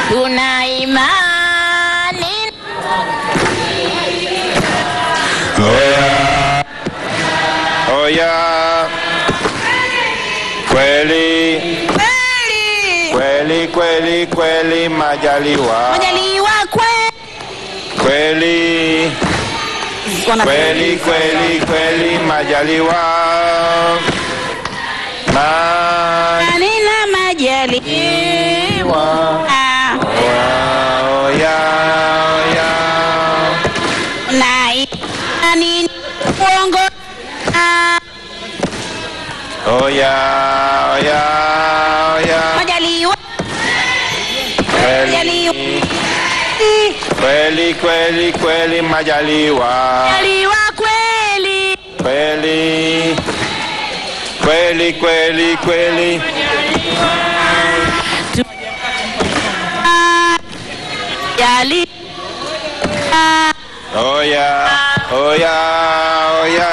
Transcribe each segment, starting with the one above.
tuna imani. Oya, oya, kweli kweli kweli kweli Majaliwa, Majaliwa kweli kweli kweli kweli Majaliwa, Nina Majaliwa. Oya, oya, Na imani uongo. oya, oya, oya, Majaliwa. Majaliwa. kweli kweli kweli Majaliwa, Majaliwa kweli. kweli kweli kweli kweli Jali. oya, oya, oya.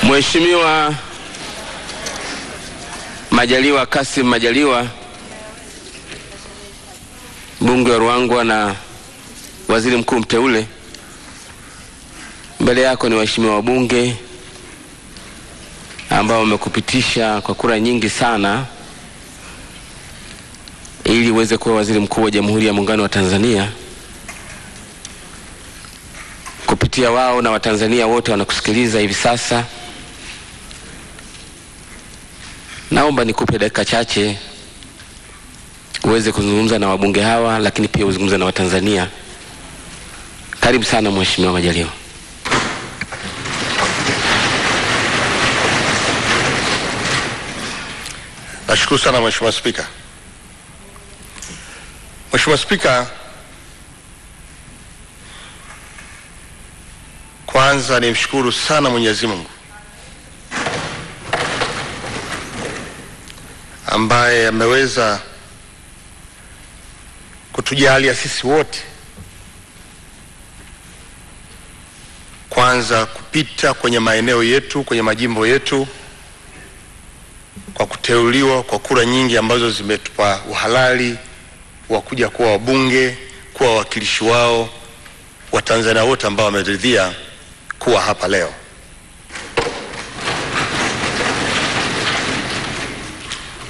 Mheshimiwa Majaliwa Kassim Majaliwa, mbunge wa Ruangwa na waziri mkuu mteule, mbele yako ni waheshimiwa wabunge ambao wamekupitisha kwa kura nyingi sana ili uweze kuwa waziri mkuu wa Jamhuri ya Muungano wa Tanzania. Kupitia wao na Watanzania wote wanakusikiliza hivi sasa, naomba nikupe dakika chache uweze kuzungumza na wabunge hawa, lakini pia uzungumze na Watanzania. Karibu sana Mheshimiwa Majaliwa. Nashukuru sana Mheshimiwa Spika. Mheshimiwa Spika, kwanza nimshukuru sana Mwenyezi Mungu ambaye ameweza kutujalia sisi wote kwanza kupita kwenye maeneo yetu, kwenye majimbo yetu, kwa kuteuliwa kwa kura nyingi ambazo zimetupa uhalali wa kuja kuwa wabunge, kuwa wawakilishi wao wa Tanzania wote ambao wameridhia kuwa hapa leo.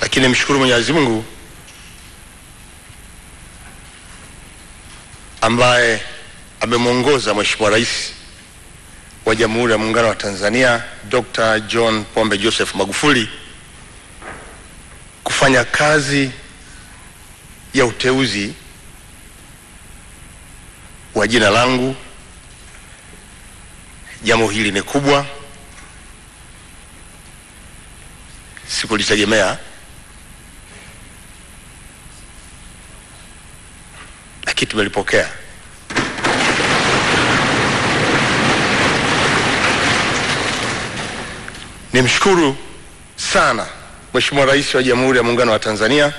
Lakini mshukuru Mwenyezi Mungu ambaye amemwongoza Mheshimiwa Rais wa Jamhuri ya Muungano wa Tanzania Dr. John Pombe Joseph Magufuli kufanya kazi ya uteuzi wa jina langu. Jambo hili ni kubwa, sikulitegemea, lakini tumelipokea. Nimshukuru sana Mheshimiwa Rais wa Jamhuri ya Muungano wa Tanzania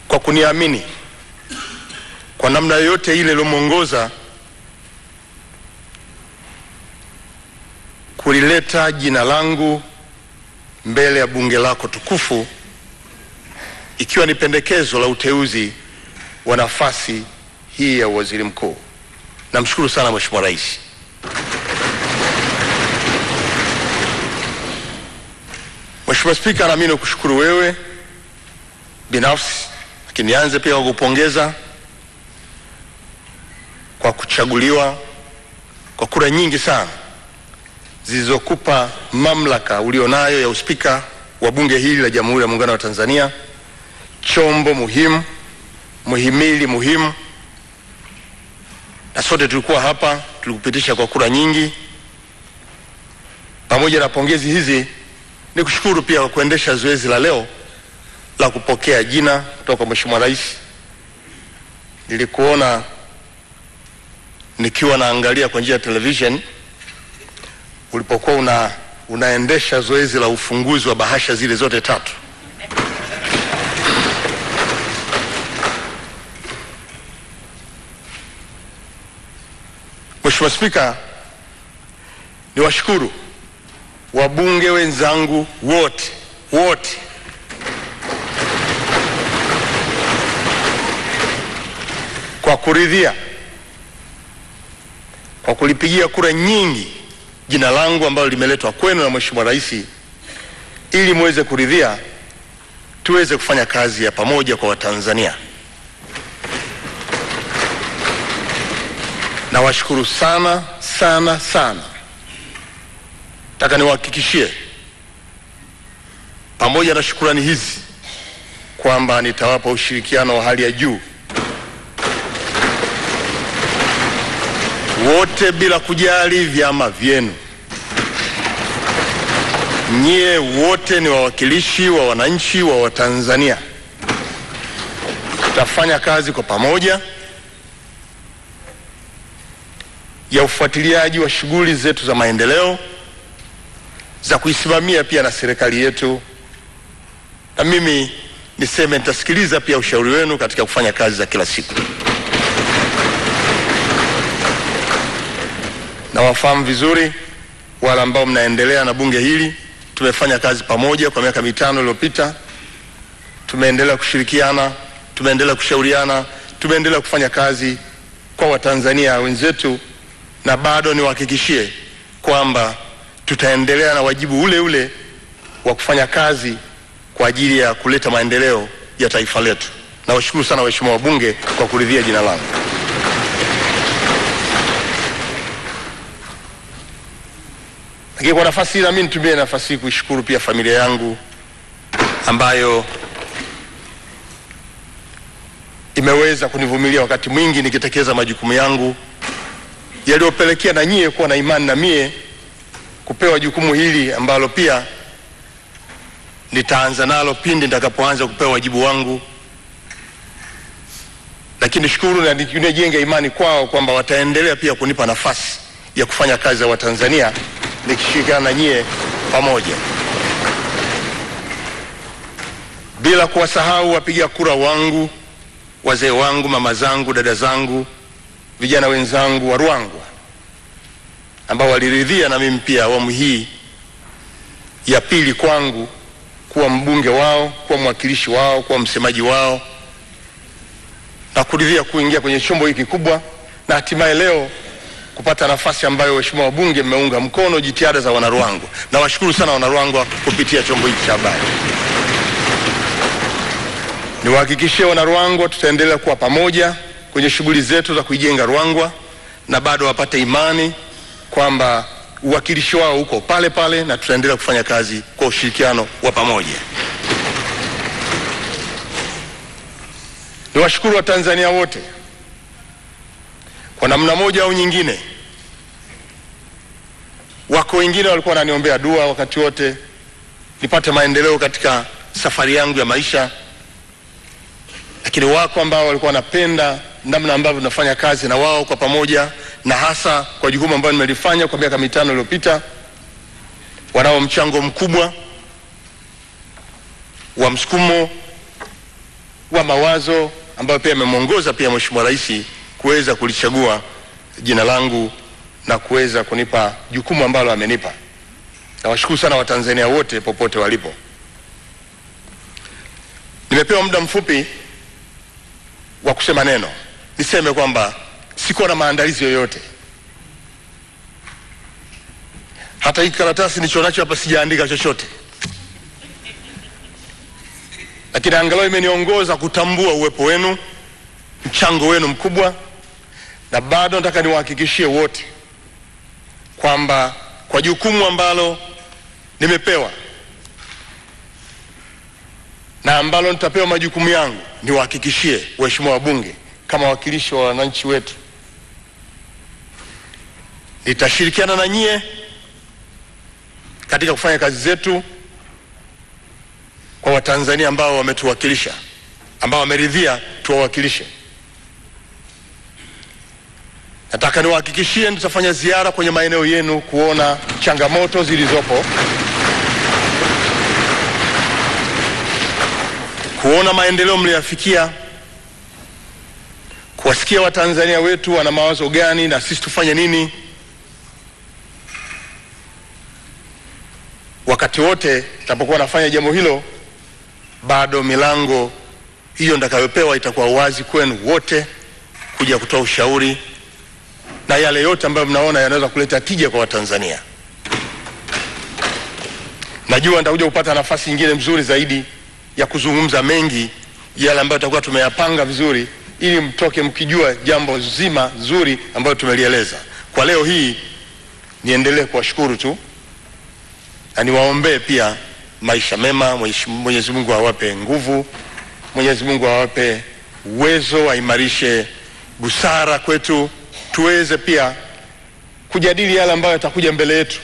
kwa kuniamini kwa namna yoyote ile iliyomwongoza kulileta jina langu mbele ya bunge lako tukufu, ikiwa ni pendekezo la uteuzi wa nafasi hii ya waziri mkuu. Namshukuru sana Mheshimiwa Rais. Mheshimiwa Spika, na mimi nakushukuru wewe binafsi, lakini nianze pia kukupongeza kwa kuchaguliwa kwa kura nyingi sana zilizokupa mamlaka ulionayo ya uspika wa bunge hili la Jamhuri ya Muungano wa Tanzania, chombo muhimu, muhimili muhimu, na sote tulikuwa hapa, tulikupitisha kwa kura nyingi. Pamoja na pongezi hizi, nikushukuru pia kwa kuendesha zoezi la leo la kupokea jina kutoka kwa Mheshimiwa Rais. Nilikuona nikiwa naangalia kwa njia ya television ulipokuwa unaendesha zoezi la ufunguzi wa bahasha zile zote tatu. Mheshimiwa Spika, Niwashukuru wabunge wenzangu wote kwa kuridhia, kwa kulipigia kura nyingi jina langu ambalo limeletwa kwenu na Mheshimiwa Rais, ili muweze kuridhia tuweze kufanya kazi ya pamoja kwa Watanzania. Nawashukuru sana sana sana. Nataka niwahakikishie pamoja na shukrani hizi kwamba nitawapa ushirikiano wa hali ya juu wote bila kujali vyama vyenu. Nyie wote ni wawakilishi wa wananchi wa Watanzania. Tutafanya kazi kwa pamoja ya ufuatiliaji wa shughuli zetu za maendeleo, za kuisimamia pia na serikali yetu, na mimi niseme nitasikiliza pia ushauri wenu katika kufanya kazi za kila siku. Na wafahamu vizuri wale ambao mnaendelea na bunge hili, tumefanya kazi pamoja kwa miaka 5 iliyopita. Tumeendelea kushirikiana, tumeendelea kushauriana, tumeendelea kufanya kazi kwa Watanzania wenzetu, na bado niwahakikishie kwamba tutaendelea na wajibu ule ule wa kufanya kazi kwa ajili ya kuleta maendeleo ya taifa letu. Nawashukuru sana waheshimiwa wabunge kwa kuridhia jina langu. Lakini kwa nafasi hii, na mimi nitumie nafasi hii kuishukuru pia familia yangu ambayo imeweza kunivumilia wakati mwingi nikitekeleza majukumu yangu yaliyopelekea na nyie kuwa na imani na mie kupewa jukumu hili ambalo pia nitaanza nalo pindi nitakapoanza kupewa wajibu wangu. Lakini shukuru na nijenge imani kwao kwamba wataendelea pia kunipa nafasi ya kufanya kazi za Watanzania nikishirikiana na nyie pamoja, bila kuwasahau wapiga kura wangu, wazee wangu, mama zangu, dada zangu, vijana wenzangu wa Ruangwa ambao waliridhia na mimi pia awamu hii ya pili kwangu kuwa mbunge wao, kuwa mwakilishi wao, kuwa msemaji wao, na kuridhia kuingia kwenye chombo hiki kubwa, na hatimaye leo kupata nafasi ambayo waheshimiwa wabunge mmeunga mkono jitihada za Wanaruangwa. Na washukuru sana Wanaruangwa kupitia chombo hiki cha habari. Niwahakikishie Wanaruangwa tutaendelea kuwa pamoja kwenye shughuli zetu za kuijenga Ruangwa, na bado wapate imani kwamba uwakilishi wao uko pale pale, na tutaendelea kufanya kazi kwa ushirikiano wa pamoja. Niwashukuru Watanzania wote kwa namna moja au nyingine. Wako wengine walikuwa wananiombea dua wakati wote nipate maendeleo katika safari yangu ya maisha, lakini wako ambao walikuwa wanapenda namna ambavyo tunafanya kazi na wao kwa pamoja, na hasa kwa jukumu ambalo nimelifanya kwa miaka 5 iliyopita. Wanao mchango mkubwa wa msukumo wa mawazo ambayo pia yamemuongoza pia Mheshimiwa Rais kuweza kulichagua jina langu na kuweza kunipa jukumu ambalo amenipa. Nawashukuru sana Watanzania wote popote walipo. Nimepewa muda mfupi wa kusema neno. Niseme kwamba sikuwa na maandalizi yoyote. Hata hii karatasi nilichonacho hapa sijaandika chochote, lakini angalau imeniongoza kutambua uwepo wenu, mchango wenu mkubwa, na bado nataka niwahakikishie wote kwamba kwa jukumu ambalo nimepewa na ambalo nitapewa majukumu yangu, niwahakikishie waheshimiwa wabunge kama wakilishi wa wananchi wetu, nitashirikiana na nyie katika kufanya kazi zetu kwa Watanzania ambao wametuwakilisha, ambao wameridhia tuwawakilishe. Nataka niwahakikishie nitafanya ziara kwenye maeneo yenu kuona changamoto zilizopo, kuona maendeleo mliyofikia, kuwasikia Watanzania wetu wana mawazo gani na sisi tufanye nini, wakati wote nitapokuwa nafanya jambo hilo, bado milango hiyo nitakayopewa itakuwa wazi kwenu wote kuja kutoa ushauri na yale yote ambayo mnaona yanaweza kuleta tija kwa Watanzania. Najua nitakuja kupata nafasi nyingine mzuri zaidi ya kuzungumza mengi yale ambayo tutakuwa tumeyapanga vizuri, ili mtoke mkijua jambo zima zuri ambayo tumelieleza. Kwa leo hii niendelee kuwashukuru tu na niwaombee pia maisha mema. Mwenyezi Mungu awape nguvu, Mwenyezi Mungu awape uwezo, aimarishe busara kwetu, tuweze pia kujadili yale ambayo yatakuja mbele yetu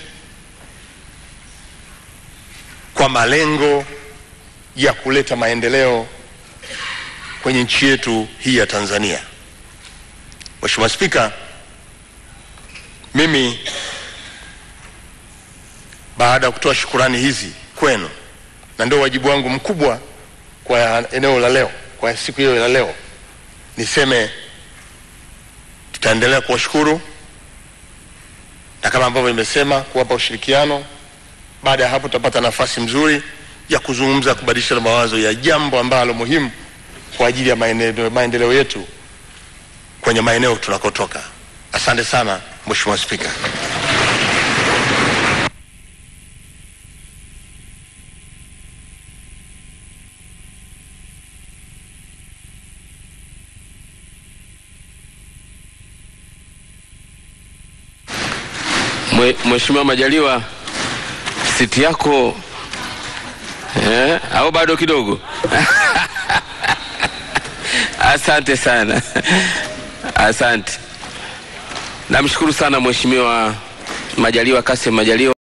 kwa malengo ya kuleta maendeleo kwenye nchi yetu hii ya Tanzania. Mheshimiwa Spika, mimi baada ya kutoa shukurani hizi kwenu, na ndio wajibu wangu mkubwa kwa eneo la leo, kwa siku hiyo ya leo, niseme tutaendelea kuwashukuru na kama ambavyo nimesema kuwapa ushirikiano. Baada ya hapo tutapata nafasi mzuri ya kuzungumza, kubadilishana mawazo ya jambo ambalo muhimu kwa ajili ya maendeleo yetu kwenye maeneo tunakotoka. Asante sana Mheshimiwa Spika. Mheshimiwa Majaliwa, siti yako au bado kidogo? Asante sana. Asante. Namshukuru sana Mheshimiwa Majaliwa Kassim Majaliwa.